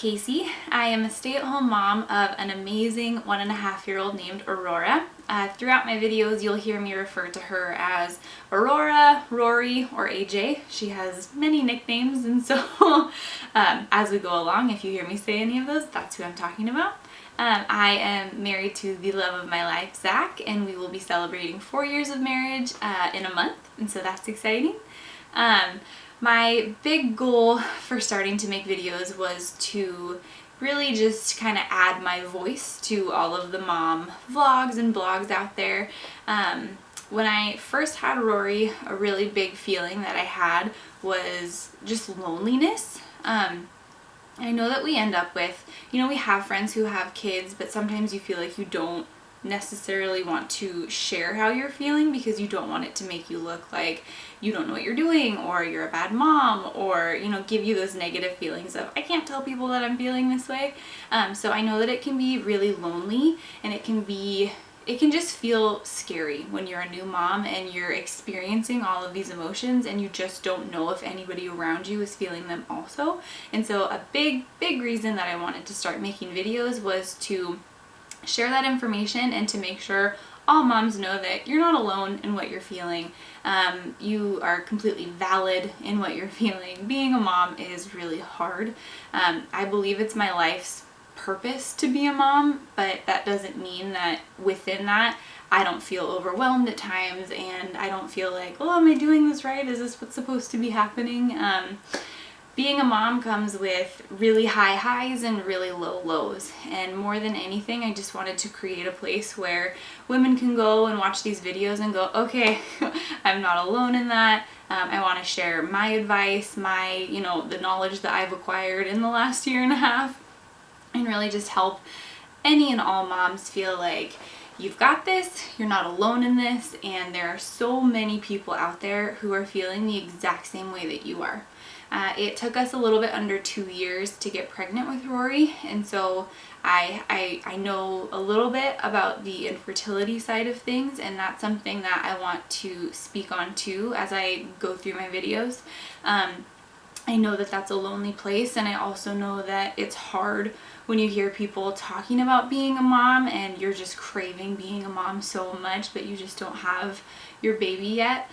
Casey. I am a stay-at-home mom of an amazing 1.5-year-old named Aurora. Throughout my videos, you'll hear me refer to her as Aurora, Rory, or AJ. She has many nicknames, and so as we go along, if you hear me say any of those, that's who I'm talking about. I am married to the love of my life, Zach, and we will be celebrating 4 years of marriage in a month, and so that's exciting. My big goal for starting to make videos was to really just kind of add my voice to all of the mom vlogs and blogs out there. When I first had Rory, a really big feeling that I had was just loneliness. I know that we end up with, we have friends who have kids, but sometimes you feel like you don't necessarily want to share how you're feeling because you don't want it to make you look like you don't know what you're doing, or you're a bad mom, or give you those negative feelings of I can't tell people that I'm feeling this way. So I know that it can be really lonely, and it can just feel scary when you're a new mom and you're experiencing all of these emotions and you just don't know if anybody around you is feeling them also. And so a big reason that I wanted to start making videos was to share that information and to make sure all moms know that you're not alone in what you're feeling. You are completely valid in what you're feeling. Being a mom is really hard. I believe it's my life's purpose to be a mom, but that doesn't mean that within that I don't feel overwhelmed at times and I don't feel like, oh, am I doing this right? Is this what's supposed to be happening? Being a mom comes with really high highs and really low lows, and more than anything I just wanted to create a place where women can go and watch these videos and go, okay, I'm not alone in that. I want to share my advice, the knowledge that I've acquired in the last 1.5 years, and really just help any and all moms feel like you've got this, you're not alone in this, and there are so many people out there who are feeling the exact same way that you are. It took us a little bit under 2 years to get pregnant with Rory, and so I know a little bit about the infertility side of things, and that's something that I want to speak on too as I go through my videos. I know that that's a lonely place, and I also know that it's hard when you hear people talking about being a mom and you're just craving being a mom so much, but you just don't have your baby yet.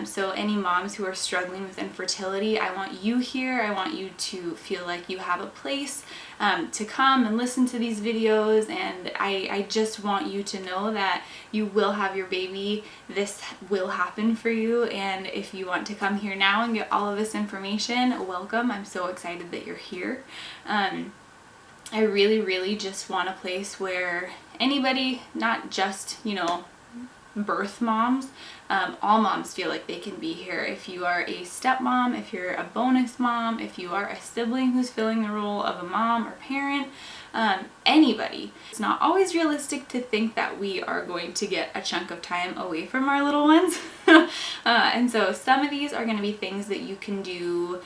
So any moms who are struggling with infertility, I want you here. I want you to feel like you have a place to come and listen to these videos, and I just want you to know that you will have your baby. This will happen for you, and if you want to come here now and get all of this information, welcome. I'm so excited that you're here. I really just want a place where anybody, not just, birth moms, all moms feel like they can be here. If you are a stepmom, if you're a bonus mom, if you are a sibling who's filling the role of a mom or parent, anybody. It's not always realistic to think that we are going to get a chunk of time away from our little ones. And so some of these are going to be things that you can do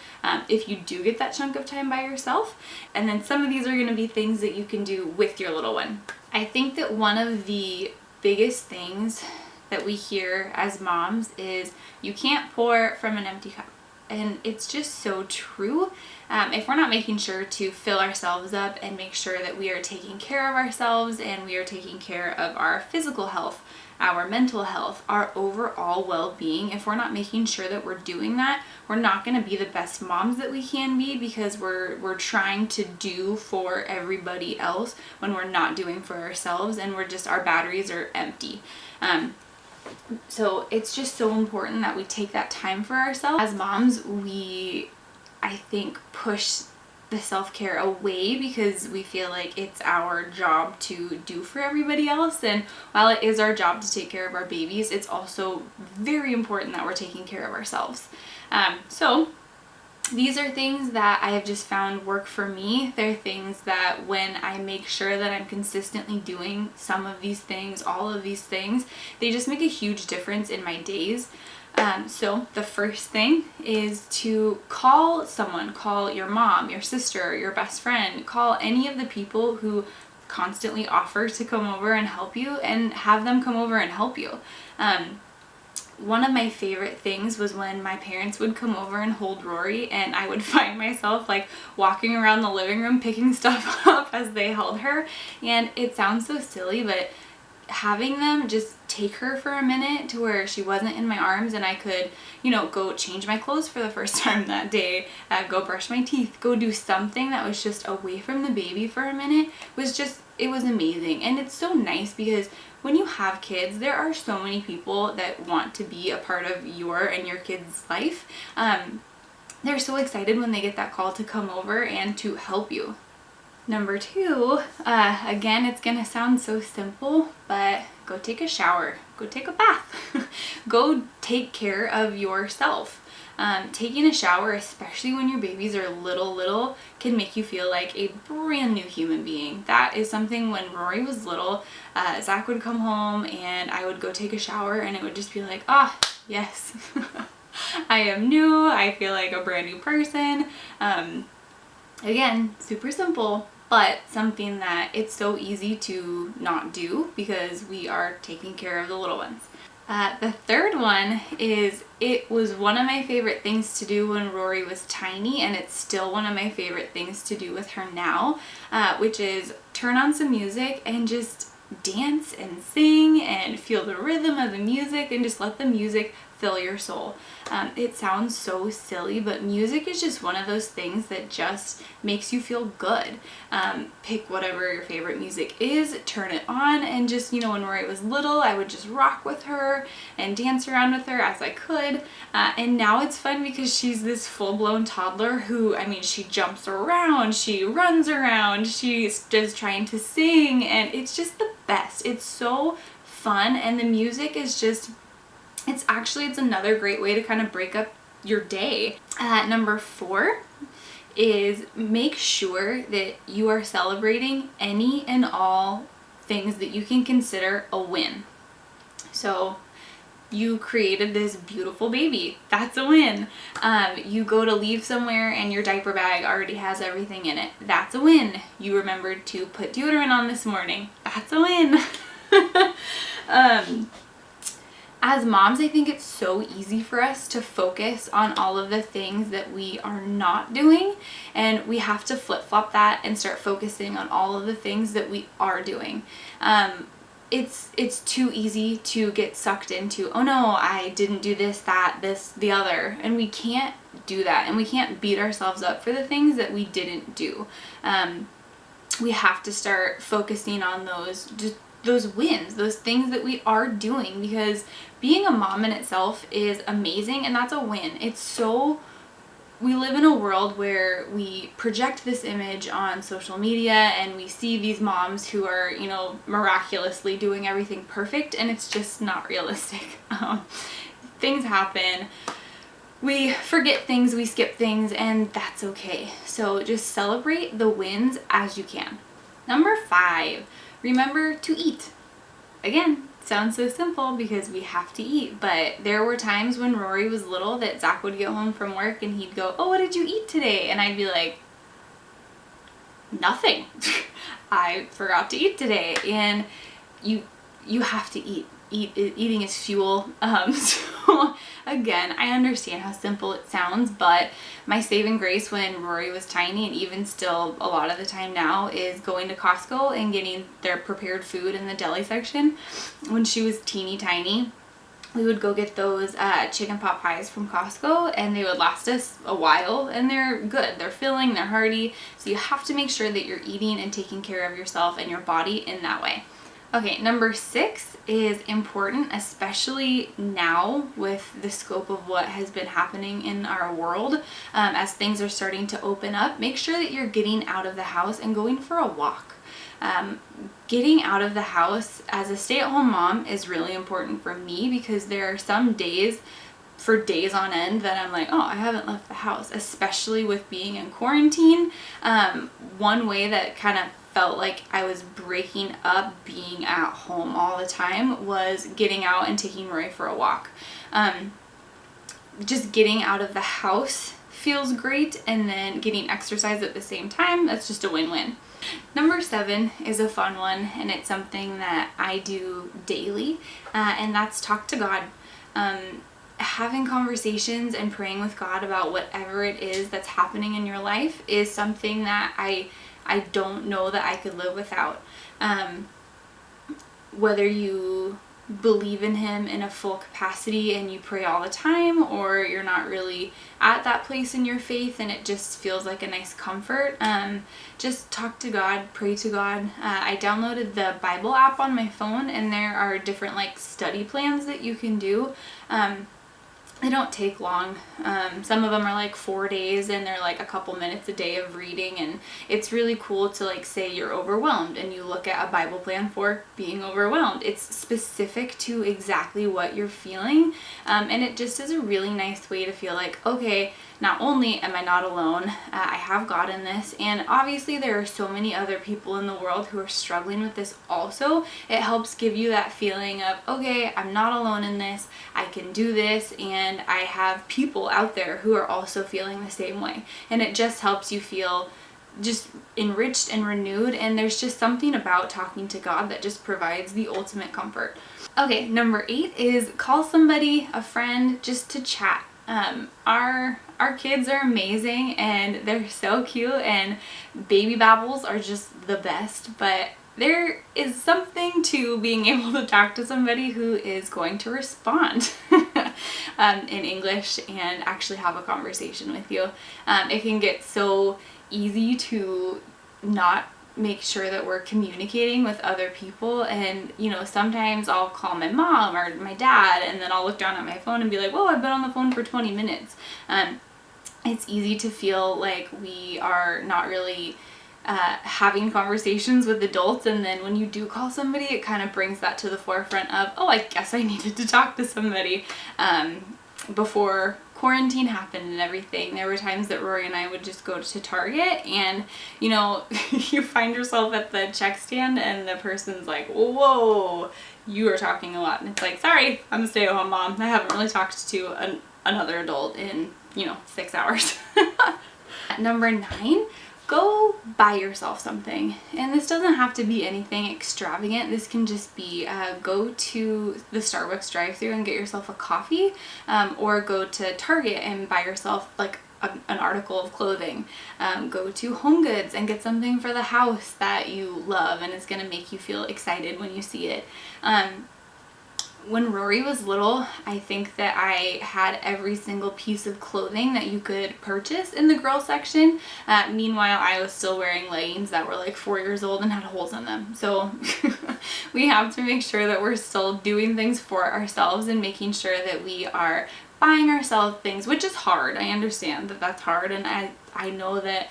if you do get that chunk of time by yourself. And then some of these are going to be things that you can do with your little one. I think that one of the biggest things that we hear as moms is you can't pour from an empty cup. And it's just so true. If we're not making sure to fill ourselves up and make sure that we are taking care of ourselves and we are taking care of our physical health, our mental health, our overall well-being, if we're not making sure that we're doing that, we're not going to be the best moms that we can be, because we're trying to do for everybody else when we're not doing for ourselves, and our batteries are empty. So it's just so important that we take that time for ourselves. As moms, I think, push the self-care away because we feel like it's our job to do for everybody else. And while it is our job to take care of our babies, it's also very important that we're taking care of ourselves. So these are things that I have just found work for me. They're things that when I make sure that I'm consistently doing some of these things, all of these things, they just make a huge difference in my days. So the first thing is to call someone. Call your mom, your sister, your best friend. Call any of the people who constantly offer to come over and help you, and have them come over and help you. one of my favorite things was when my parents would come over and hold Rory, and I would find myself like walking around the living room picking stuff up as they held her. And it sounds so silly, but having them just take her for a minute to where she wasn't in my arms and I could, you know, go change my clothes for the first time that day, go brush my teeth, go do something that was just away from the baby for a minute, was just, it was amazing. And it's so nice because when you have kids, there are so many people that want to be a part of your and your kids' life. They're so excited when they get that call to come over and to help you. Number 2, again, it's gonna sound so simple, but go take a shower, go take a bath, go take care of yourself. Taking a shower, especially when your babies are little, can make you feel like a brand new human being. That is something when Rory was little, Zach would come home and I would go take a shower and it would just be like, ah, yes, I am new, I feel like a brand new person. Again, super simple, but something that it's so easy to not do because we are taking care of the little ones. The third one is, it was one of my favorite things to do when Rory was tiny, and it's still one of my favorite things to do with her now, which is turn on some music and just dance and sing and feel the rhythm of the music and just let the music fill your soul. It sounds so silly, but music is just one of those things that just makes you feel good. Pick whatever your favorite music is, turn it on, and just, you know, when Rory was little, I would just rock with her and dance around with her as I could. And now it's fun because she's this full-blown toddler who, I mean, she jumps around, she runs around, she's just trying to sing, and it's just the best. It's so fun, and the music is just, it's another great way to kind of break up your day. Number 4 is make sure that you are celebrating any and all things that you can consider a win. So you created this beautiful baby. That's a win. You go to leave somewhere and your diaper bag already has everything in it. That's a win. You remembered to put deodorant on this morning. That's a win. As moms, I think it's so easy for us to focus on all of the things that we are not doing, and we have to flip-flop that and start focusing on all of the things that we are doing. It's too easy to get sucked into, oh no, I didn't do this, that, this, the other, and we can't do that, and we can't beat ourselves up for the things that we didn't do. We have to start focusing on those wins, those things that we are doing, because being a mom in itself is amazing, and that's a win. It's so, we live in a world where we project this image on social media and we see these moms who are, you know, miraculously doing everything perfect, and it's just not realistic. Things happen. We forget things, we skip things, and that's okay. So just celebrate the wins as you can. Number 5, remember to eat. Again, sounds so simple because we have to eat, but there were times when Rory was little that Zach would get home from work and he'd go, oh, what did you eat today? And I'd be like, nothing. I forgot to eat today. And you have to eat. Eating is fuel. So again, I understand how simple it sounds, but my saving grace when Rory was tiny, and even still a lot of the time now, is going to Costco and getting their prepared food in the deli section. When she was teeny tiny, we would go get those chicken pot pies from Costco, and they would last us a while, and they're good. They're filling, they're hearty. So you have to make sure that you're eating and taking care of yourself and your body in that way. Okay, number 6 is important, especially now with the scope of what has been happening in our world. As things are starting to open up, make sure that you're getting out of the house and going for a walk. Getting out of the house as a stay-at-home mom is really important for me, because there are some days, for days on end, that I'm like, oh, I haven't left the house, especially with being in quarantine. One way that kind of felt like I was breaking up being at home all the time was getting out and taking Rory for a walk. Just getting out of the house feels great, and then getting exercise at the same time, that's just a win-win. Number 7 is a fun one, and it's something that I do daily, and that's talk to God. Having conversations and praying with God about whatever it is that's happening in your life is something that I don't know that I could live without. Whether you believe in Him in a full capacity and you pray all the time, or you're not really at that place in your faith and it just feels like a nice comfort, just talk to God, pray to God. I downloaded the Bible app on my phone, and there are different like study plans that you can do. They don't take long. Some of them are like 4 days, and they're like a couple minutes a day of reading, and it's really cool to like say you're overwhelmed and you look at a Bible plan for being overwhelmed. It's specific to exactly what you're feeling, and it just is a really nice way to feel like, okay, not only am I not alone, I have God in this, and obviously there are so many other people in the world who are struggling with this also. It helps give you that feeling of, okay, I'm not alone in this, I can do this, and I have people out there who are also feeling the same way. And it just helps you feel just enriched and renewed, and there's just something about talking to God that just provides the ultimate comfort. Okay, number 8 is call somebody, a friend, just to chat. Our kids are amazing and they're so cute, and baby babbles are just the best, but there is something to being able to talk to somebody who is going to respond in English and actually have a conversation with you. It can get so easy to not make sure that we're communicating with other people, and you know, sometimes I'll call my mom or my dad, and then I'll look down at my phone and be like, whoa, I've been on the phone for 20 minutes. It's easy to feel like we are not really having conversations with adults, and then when you do call somebody, it kind of brings that to the forefront of, oh, I guess I needed to talk to somebody. Before quarantine happened and everything, there were times that Rory and I would just go to Target, and you know, you find yourself at the check stand and the person's like, whoa, you are talking a lot, and it's like, sorry, I'm a stay-at-home mom, I haven't really talked to another adult in, you know, 6 hours. Number 9, go buy yourself something. And this doesn't have to be anything extravagant. This can just be go to the Starbucks drive-thru and get yourself a coffee, or go to Target and buy yourself like an article of clothing. Go to Home Goods and get something for the house that you love and it's gonna make you feel excited when you see it. When Rory was little, I think that I had every single piece of clothing that you could purchase in the girl section. Meanwhile, I was still wearing leggings that were like 4 years old and had holes in them. So we have to make sure that we're still doing things for ourselves and making sure that we are buying ourselves things, which is hard. I understand that that's hard, and I know that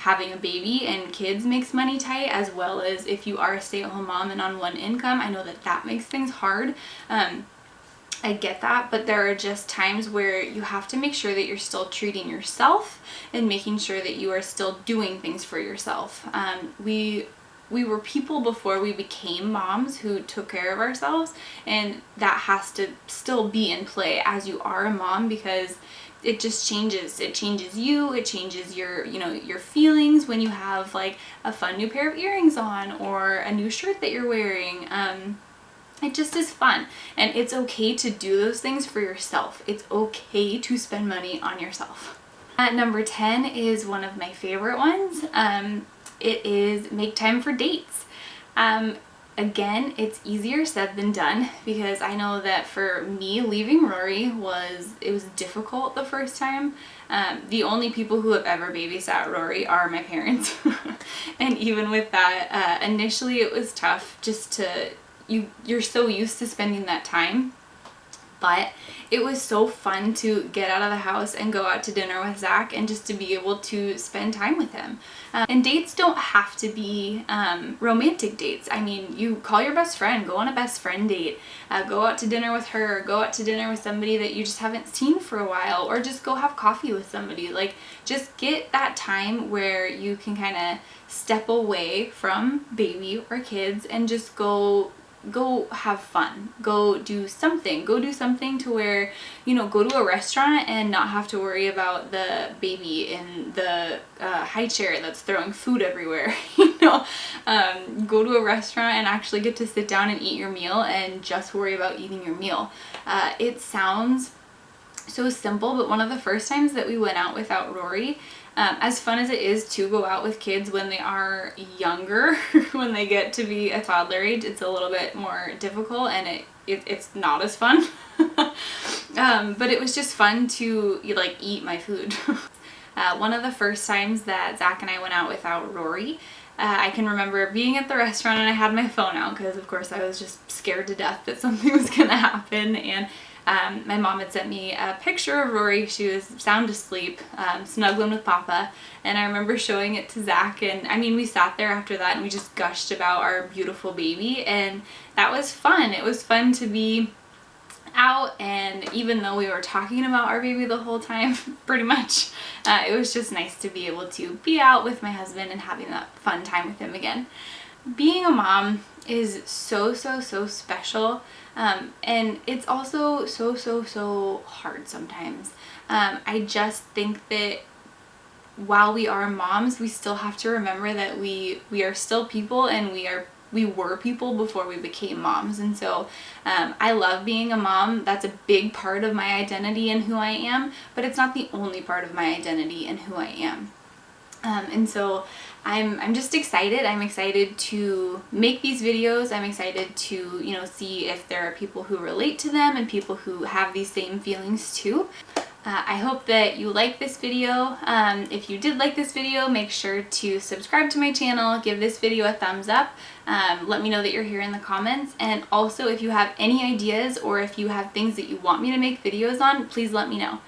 having a baby and kids makes money tight, as well as if you are a stay-at-home mom and on one income. I know that that makes things hard. I get that, but there are just times where you have to make sure that you're still treating yourself and making sure that you are still doing things for yourself. We were people before we became moms who took care of ourselves, and that has to still be in play as you are a mom, because it just changes. It changes you, it changes your, you know, your feelings when you have like a fun new pair of earrings on or a new shirt that you're wearing. It just is fun, and it's okay to do those things for yourself. It's okay to spend money on yourself. Number 10 is one of my favorite ones. It is make time for dates. Again, it's easier said than done, because I know that for me, leaving Rory was difficult the first time. The only people who have ever babysat Rory are my parents. And even with that, initially it was tough just to, you're so used to spending that time. But it was so fun to get out of the house and go out to dinner with Zach, and just to be able to spend time with him. And dates don't have to be romantic dates. I mean, you call your best friend, go on a best friend date, go out to dinner with her, go out to dinner with somebody that you just haven't seen for a while, or just go have coffee with somebody. Like, just get that time where you can kind of step away from baby or kids and just go go have fun, go do something to where, you know, go to a restaurant and not have to worry about the baby in the high chair that's throwing food everywhere. You know, go to a restaurant and actually get to sit down and eat your meal and just worry about eating your meal. It sounds so simple, but one of the first times that we went out without Rory, as fun as it is to go out with kids when they are younger, when they get to be a toddler age, it's a little bit more difficult, and it's not as fun. But it was just fun to like eat my food. One of the first times that Zach and I went out without Rory, I can remember being at the restaurant and I had my phone out because of course I was just scared to death that something was gonna happen, and my mom had sent me a picture of Rory. She was sound asleep, snuggling with Papa, and I remember showing it to Zach, and I mean, we sat there after that and we just gushed about our beautiful baby, and that was fun. It was fun to be out, and even though we were talking about our baby the whole time, pretty much, it was just nice to be able to be out with my husband and having that fun time with him again. Being a mom is so special, and it's also so hard sometimes. I just think that while we are moms, we still have to remember that we are still people, and we were people before we became moms. And so I love being a mom. That's a big part of my identity and who I am, but it's not the only part of my identity and who I am. And so I'm just excited. I'm excited to make these videos. I'm excited to, you know, see if there are people who relate to them and people who have these same feelings too. I hope that you like this video. If you did like this video, make sure to subscribe to my channel, give this video a thumbs up, let me know that you're here in the comments, and also if you have any ideas or if you have things that you want me to make videos on, please let me know.